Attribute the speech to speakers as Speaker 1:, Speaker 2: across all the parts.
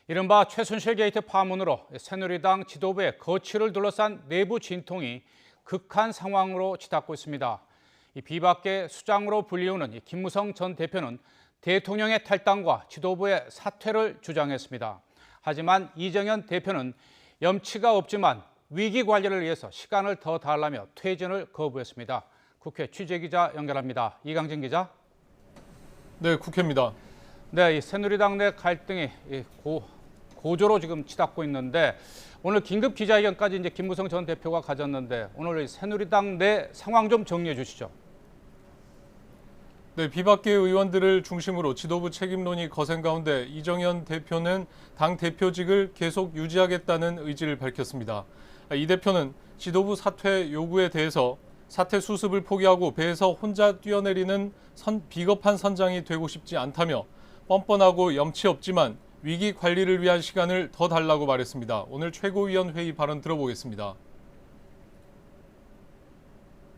Speaker 1: 이른바 최순실 게이트 파문으로 새누리당 지도부의 거취를 둘러싼 내부 진통이 극한 상황으로 치닫고 있습니다. 이 비박계 수장으로 불리우는 김무성 전 대표는 대통령의 탈당과 지도부의 사퇴를 주장했습니다. 하지만 이정현 대표는 염치가 없지만 위기 관리를 위해서 시간을 더 달라며 퇴진을 거부했습니다. 국회 취재기자 연결합니다. 이강진 기자.
Speaker 2: 네, 국회입니다.
Speaker 1: 네, 이 새누리당 내 갈등이 고조로 지금 치닫고 있는데 오늘 긴급 기자회견까지 이제 김무성 전 대표가 가졌는데 오늘 새누리당 내 상황 좀 정리해 주시죠.
Speaker 2: 네, 비박계 의원들을 중심으로 지도부 책임론이 거센 가운데 이정현 대표는 당 대표직을 계속 유지하겠다는 의지를 밝혔습니다. 이 대표는 지도부 사퇴 요구에 대해서 사퇴 수습을 포기하고 배에서 혼자 뛰어내리는 비겁한 선장이 되고 싶지 않다며 뻔뻔하고 염치 없지만 위기 관리를 위한 시간을 더 달라고 말했습니다. 오늘 최고위원 회의 발언 들어보겠습니다.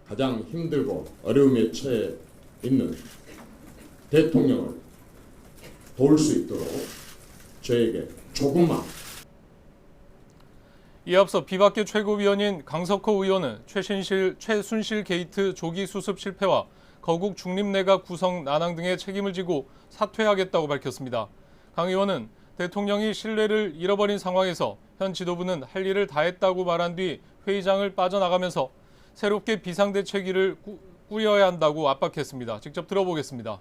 Speaker 3: 가장 힘들고 어려움에 처해 있는 대통령을 도울 수 있도록 저에게 조금만.
Speaker 2: 이에 앞서 비박계 최고위원인 강석호 의원은 최순실 게이트 조기 수습 실패와 거국 중립내각 구성 난항 등의 책임을 지고 사퇴하겠다고 밝혔습니다. 강 의원은 대통령이 신뢰를 잃어버린 상황에서 현 지도부는 할 일을 다 했다고 말한 뒤 회의장을 빠져나가면서 새롭게 비상대책위를 꾸려야 한다고 압박했습니다. 직접 들어보겠습니다.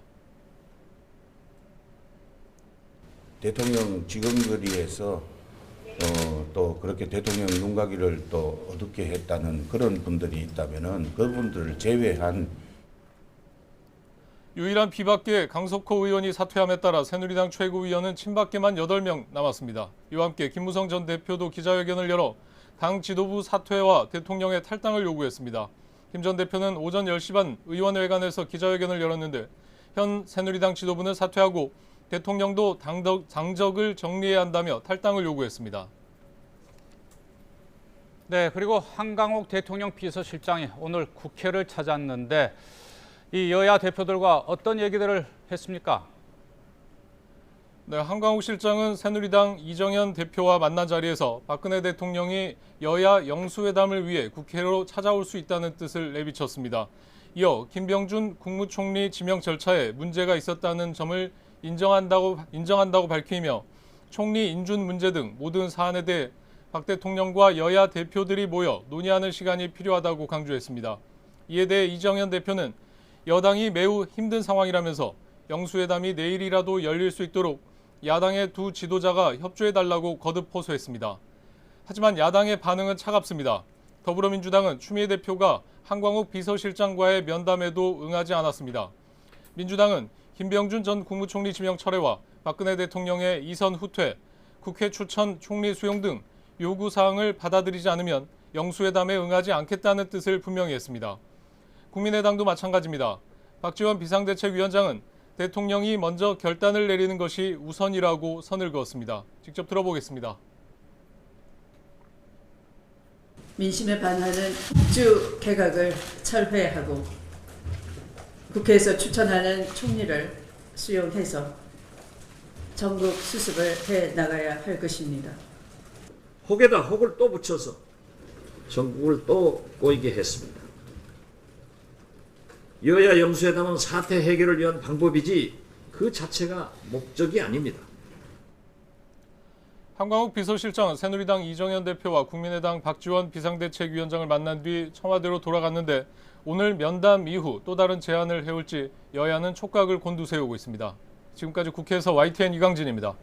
Speaker 4: 대통령 지검거리에서 또 그렇게 대통령 눈가기를 또 어둡게 했다는 그런 분들이 있다면은 그분들을 제외한
Speaker 2: 유일한 비박계 강석호 의원이 사퇴함에 따라 새누리당 최고위원은 친박계만 8명 남았습니다. 이와 함께 김무성 전 대표도 기자회견을 열어 당 지도부 사퇴와 대통령의 탈당을 요구했습니다. 김 전 대표는 오전 10시 반 의원회관에서 기자회견을 열었는데 현 새누리당 지도부는 사퇴하고 대통령도 당적을 정리해야 한다며 탈당을 요구했습니다.
Speaker 1: 네, 그리고 한강욱 대통령 비서실장이 오늘 국회를 찾았는데 이 여야 대표들과 어떤 얘기들을 했습니까?
Speaker 2: 네, 한강욱 실장은 새누리당 이정현 대표와 만난 자리에서 박근혜 대통령이 여야 영수회담을 위해 국회로 찾아올 수 있다는 뜻을 내비쳤습니다. 이어 김병준 국무총리 지명 절차에 문제가 있었다는 점을 인정한다고 밝히며 총리 인준 문제 등 모든 사안에 대해 박 대통령과 여야 대표들이 모여 논의하는 시간이 필요하다고 강조했습니다. 이에 대해 이정현 대표는 여당이 매우 힘든 상황이라면서 영수회담이 내일이라도 열릴 수 있도록 야당의 두 지도자가 협조해달라고 거듭 호소했습니다. 하지만 야당의 반응은 차갑습니다. 더불어민주당은 추미애 대표가 한광욱 비서실장과의 면담에도 응하지 않았습니다. 민주당은 김병준 전 국무총리 지명 철회와 박근혜 대통령의 이선 후퇴, 국회 추천 총리 수용 등 요구사항을 받아들이지 않으면 영수회담에 응하지 않겠다는 뜻을 분명히 했습니다. 국민의당도 마찬가지입니다. 박지원 비상대책위원장은 대통령이 먼저 결단을 내리는 것이 우선이라고 선을 그었습니다. 직접 들어보겠습니다.
Speaker 5: 민심에 반하는 국주 개각을 철회하고 국회에서 추천하는 총리를 수용해서 전국 수습을 해 나가야 할 것입니다.
Speaker 6: 혹에다 혹을 또 붙여서 전국을 또 꼬이게 했습니다. 여야 영수회담은 사태 해결을 위한 방법이지 그 자체가 목적이 아닙니다.
Speaker 2: 한광욱 비서실장은 새누리당 이정현 대표와 국민의당 박지원 비상대책위원장을 만난 뒤 청와대로 돌아갔는데 오늘 면담 이후 또 다른 제안을 해올지 여야는 촉각을 곤두세우고 있습니다. 지금까지 국회에서 YTN 이강진입니다.